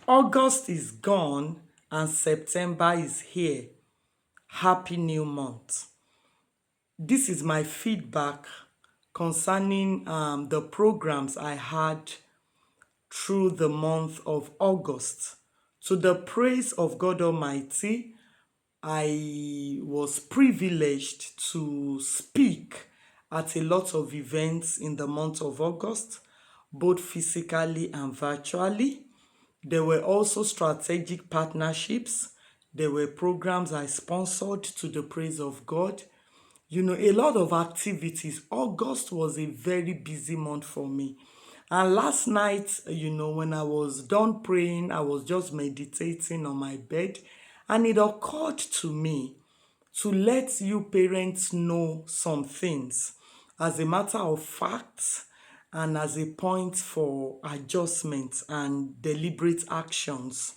August is gone and September is here. Happy new month. This is my feedback concerning the programs I had through the month of August. To the praise of God Almighty, I was privileged to speak at a lot of events in the month of August, both physically and virtually. There were also strategic partnerships. There were programs I sponsored to the praise of God. A lot of activities. August was a very busy month for me. And last night, when I was done praying, I was just meditating on my bed, and it occurred to me to let you parents know some things as a matter of fact and as a point for adjustment and deliberate actions.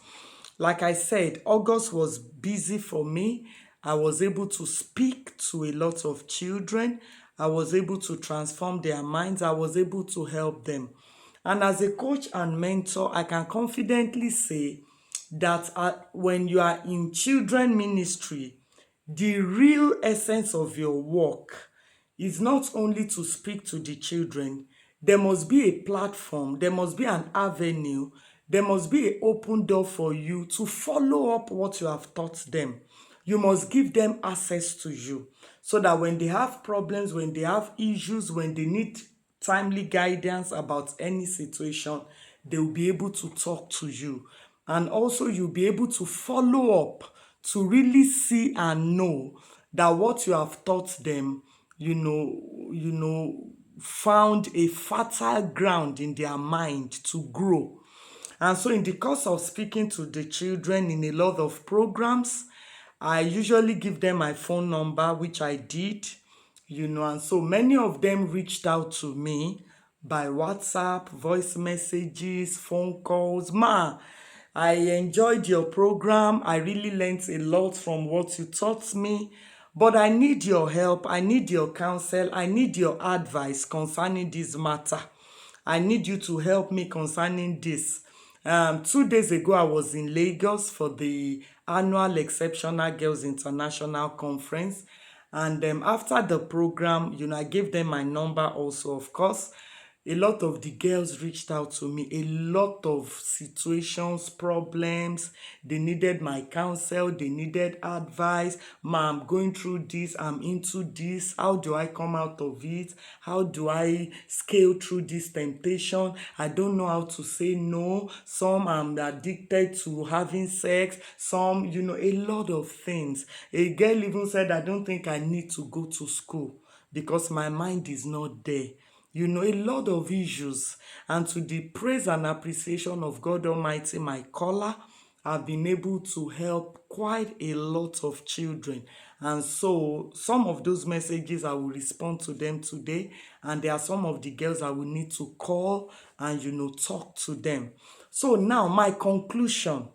Like I said, August was busy for me. I was able to speak to a lot of children. I was able to transform their minds. I was able to help them. And as a coach and mentor, I can confidently say that when you are in children ministry, the real essence of your work is not only to speak to the children. There must be a platform, there must be an avenue, there must be an open door for you to follow up what you have taught them. You must give them access to you so that when they have problems, when they have issues, when they need timely guidance about any situation, they will be able to talk to you. And also, you'll be able to follow up to really see and know that what you have taught them, found a fertile ground in their mind to grow. And so, in the course of speaking to the children in a lot of programs, I usually give them my phone number, which I did, and so many of them reached out to me by WhatsApp, voice messages, phone calls. I enjoyed your program. I really learned a lot from what you taught me. But I need your help. I need your counsel. I need your advice concerning this matter. I need you to help me concerning this. 2 days ago, I was in Lagos for the annual Exceptional Girls International Conference. And after the program, I gave them my number also, of course. A lot of the girls reached out to me, a lot of situations, problems. They needed my counsel, they needed advice. Ma, I'm going through this, I'm into this. How do I come out of it? How do I scale through this temptation? I don't know how to say no. Some I'm addicted to having sex. Some, a lot of things. A girl even said, I don't think I need to go to school because my mind is not there. A lot of issues. And to the praise and appreciation of God Almighty, my caller, I've been able to help quite a lot of children. And so some of those messages I will respond to them today. And there are some of the girls I will need to call and, talk to them. So now my conclusion.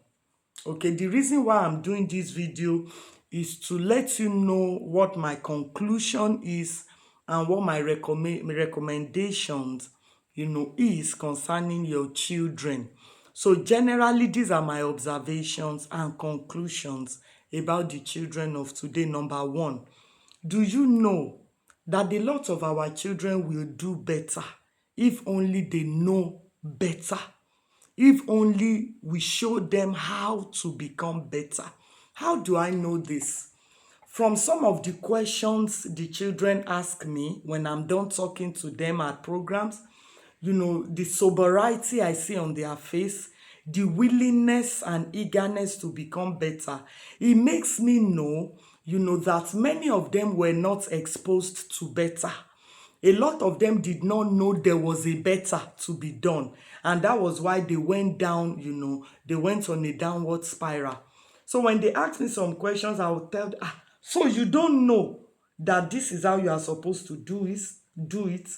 Okay, the reason why I'm doing this video is to let you know what my conclusion is and what my recommendations, is concerning your children. So generally, these are my observations and conclusions about the children of today. Number one, do you know that a lot of our children will do better if only they know better? If only we show them how to become better. How do I know this? From some of the questions the children ask me when I'm done talking to them at programs, the sobriety I see on their face, the willingness and eagerness to become better, it makes me know, that many of them were not exposed to better. A lot of them did not know there was a better to be done. And that was why they went down, they went on a downward spiral. So when they ask me some questions, I will tell them, so you don't know that this is how you are supposed to do it.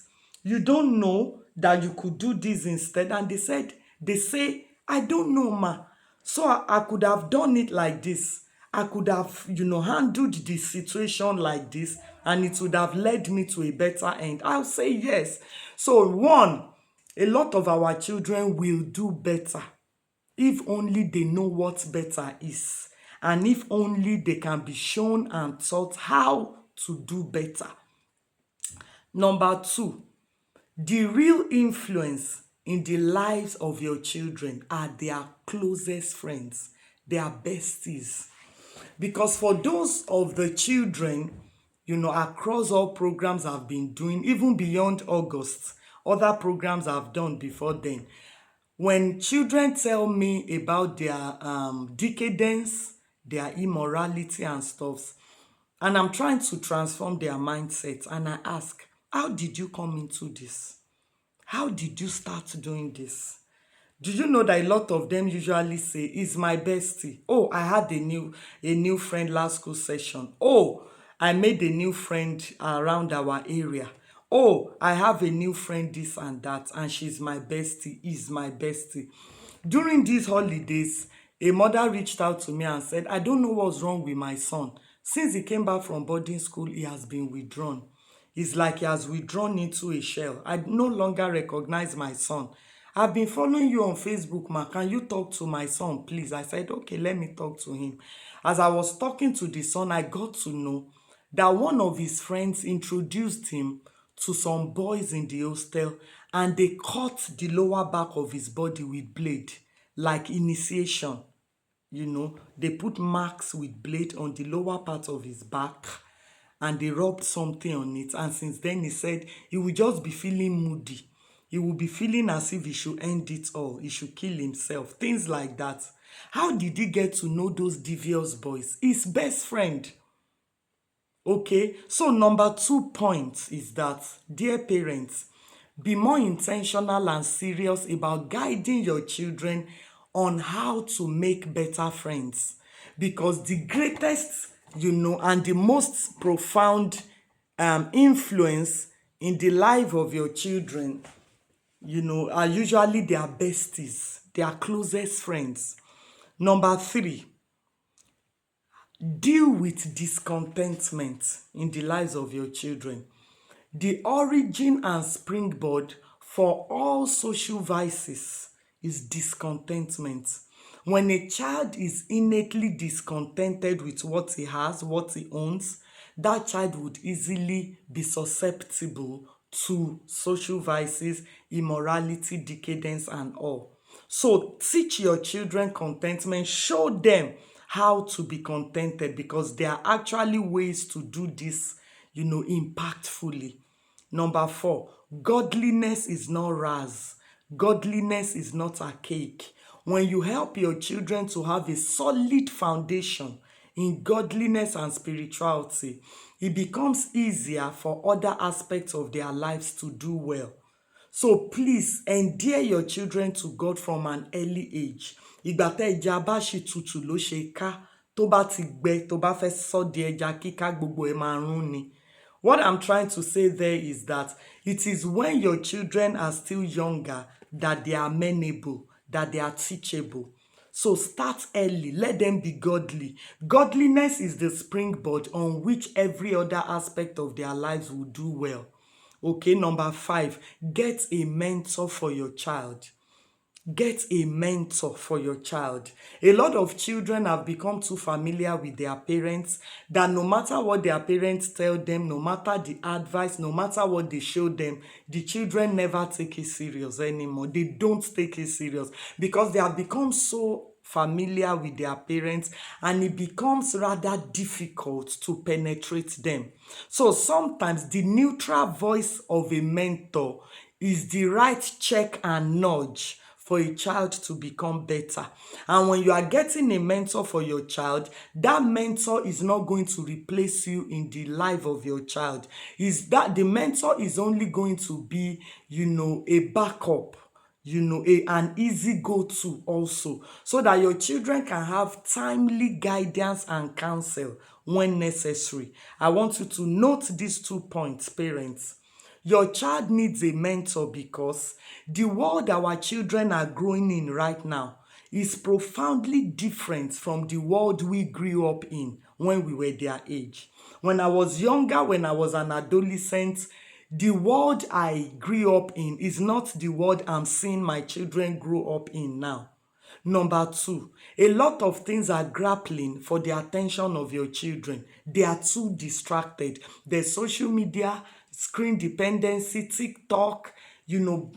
You don't know that you could do this instead. And they say, I don't know, ma. So I could have done it like this. I could have, handled the situation like this, and it would have led me to a better end. I'll say yes. So, one, a lot of our children will do better if only they know what better is, and if only they can be shown and taught how to do better. Number two, the real influence in the lives of your children are their closest friends, their besties. Because for those of the children, across all programs I've been doing, even beyond August, other programs I've done before then, when children tell me about their decadence, their immorality and stuff, and I'm trying to transform their mindset, and I ask, how did you come into this? How did you start doing this? Did you know that a lot of them usually say, is my bestie? Oh, I had a new friend last school session. Oh, I made a new friend around our area. Oh, I have a new friend, this and that, and she's my bestie, is my bestie. During these holidays, a mother reached out to me and said, I don't know what's wrong with my son. Since he came back from boarding school, he has been withdrawn. It's like he has withdrawn into a shell. I no longer recognize my son. I've been following you on Facebook, ma. Can you talk to my son, please? I said, okay, let me talk to him. As I was talking to the son, I got to know that one of his friends introduced him to some boys in the hostel, and they cut the lower back of his body with blade, like initiation. They put marks with blade on the lower part of his back, and they rubbed something on it. And since then, he said he will just be feeling moody. He will be feeling as if he should end it all. He should kill himself. Things like that. How did he get to know those devious boys? His best friend. Okay, so number 2 point is that, dear parents, be more intentional and serious about guiding your children on how to make better friends. Because the greatest, and the most profound influence in the life of your children, are usually their besties, their closest friends. Number 3, deal with discontentment in the lives of your children. The origin and springboard for all social vices is discontentment. When a child is innately discontented with what he has, what he owns, that child would easily be susceptible to social vices, immorality, decadence, and all. So teach your children contentment, show them how to be contented, because there are actually ways to do this, impactfully. Number 4, godliness is not ras. Godliness is not archaic. When you help your children to have a solid foundation in godliness and spirituality, it becomes easier for other aspects of their lives to do well. So please endear your children to God from an early age. Ìgbà tẹ́ ẹja bá ṣì tutù ló ṣe ká, tó bá ti gbẹ, tó bá fẹ́ sọ di ẹja kíká, gbogbo ẹ̀ máa rún ni. What I'm trying to say there is that it is when your children are still younger that they are amenable, that they are teachable. So start early, let them be godly. Godliness is the springboard on which every other aspect of their lives will do well. Okay, number 5, get a mentor for your child. Get a mentor for your child. A lot of children have become too familiar with their parents that no matter what their parents tell them, no matter the advice, no matter what they show them, the children never take it serious anymore. They don't take it serious because they have become so familiar with their parents, and it becomes rather difficult to penetrate them. So sometimes the neutral voice of a mentor is the right check and nudge for a child to become better. And when you are getting a mentor for your child, that mentor is not going to replace you in the life of your child. Is that the mentor is only going to be, a backup, an easy go-to also, so that your children can have timely guidance and counsel when necessary. I want you to note these 2 points, parents. Your child needs a mentor because the world our children are growing in right now is profoundly different from the world we grew up in when we were their age. When I was younger, when I was an adolescent, the world I grew up in is not the world I'm seeing my children grow up in now. Number two, a lot of things are grappling for the attention of your children. They are too distracted. There's social media, screen dependency, TikTok,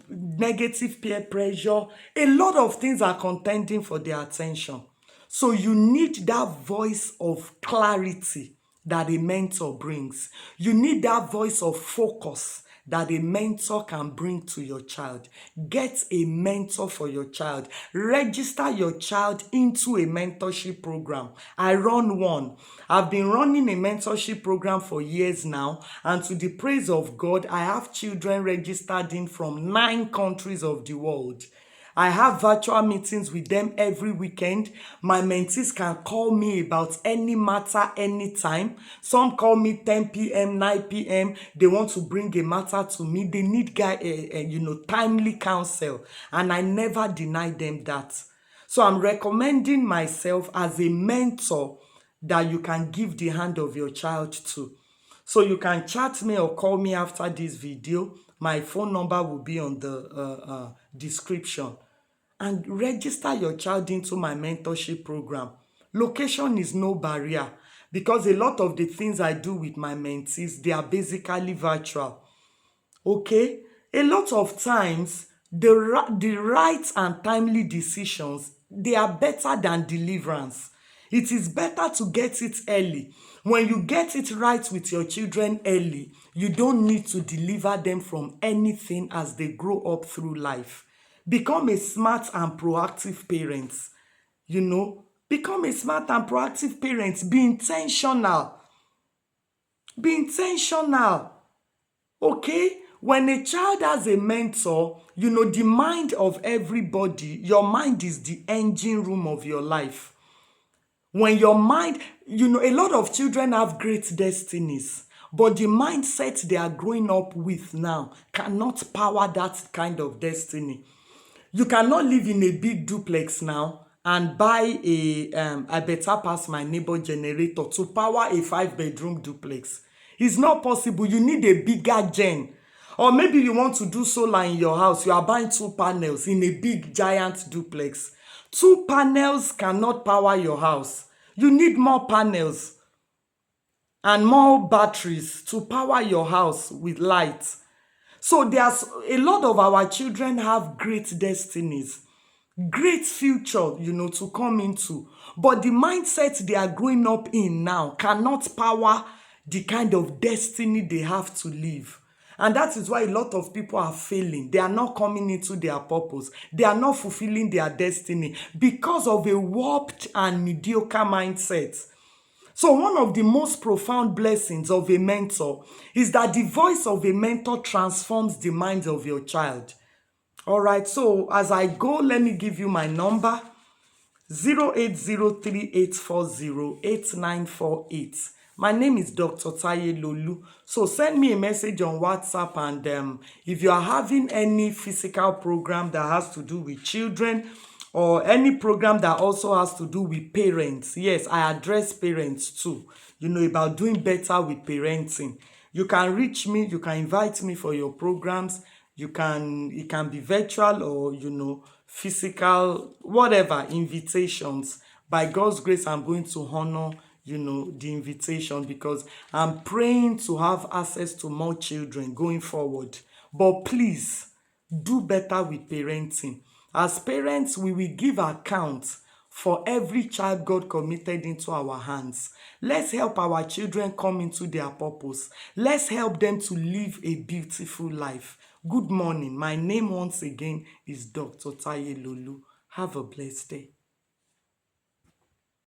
negative peer pressure. A lot of things are contending for their attention. So you need that voice of clarity that a mentor brings. You need that voice of focus that a mentor can bring to your child. Get a mentor for your child. Register your child into a mentorship program. I run one. I've been running a mentorship program for years now, and to the praise of God, I have children registered in from 9 countries of the world. I have virtual meetings with them every weekend. My mentees can call me about any matter anytime. Some call me 10 p.m., 9 p.m. They want to bring a matter to me. They need timely counsel, and I never deny them that. So I'm recommending myself as a mentor that you can give the hand of your child to. So you can chat me or call me after this video. My phone number will be on the description. And register your child into my mentorship program. Location is no barrier, because a lot of the things I do with my mentees, they are basically virtual. Okay? A lot of times, the right and timely decisions, they are better than deliverance. It is better to get it early. When you get it right with your children early, you don't need to deliver them from anything as they grow up through life. Become a smart and proactive parent. Become a smart and proactive parent. Be intentional. Be intentional. Okay? When a child has a mentor, the mind of everybody, your mind is the engine room of your life. When your mind, a lot of children have great destinies, but the mindset they are growing up with now cannot power that kind of destiny. You cannot live in a big duplex now and buy I better pass my neighbor generator to power a 5-bedroom duplex. It's not possible. You need a bigger gen. Or maybe you want to do solar in your house. You are buying 2 panels in a big giant duplex. 2 panels cannot power your house. You need more panels and more batteries to power your house with light. So there's a lot of our children have great destinies, great future, to come into. But the mindset they are growing up in now cannot power the kind of destiny they have to live. And that is why a lot of people are failing. They are not coming into their purpose. They are not fulfilling their destiny because of a warped and mediocre mindset. So one of the most profound blessings of a mentor is that the voice of a mentor transforms the mind of your child. All right, so as I go, let me give you my number, 08038408948. My name is Dr. Taye Lolu. So send me a message on WhatsApp, and if you are having any physical program that has to do with children, or any program that also has to do with parents. Yes, I address parents too, about doing better with parenting. You can reach me, you can invite me for your programs. It can be virtual or, physical, whatever, invitations. By God's grace, I'm going to honor, the invitation, because I'm praying to have access to more children going forward. But please, do better with parenting. As parents, we will give account for every child God committed into our hands. Let's help our children come into their purpose. Let's help them to live a beautiful life. Good morning. My name once again is Dr. Taye Lolu. Have a blessed day.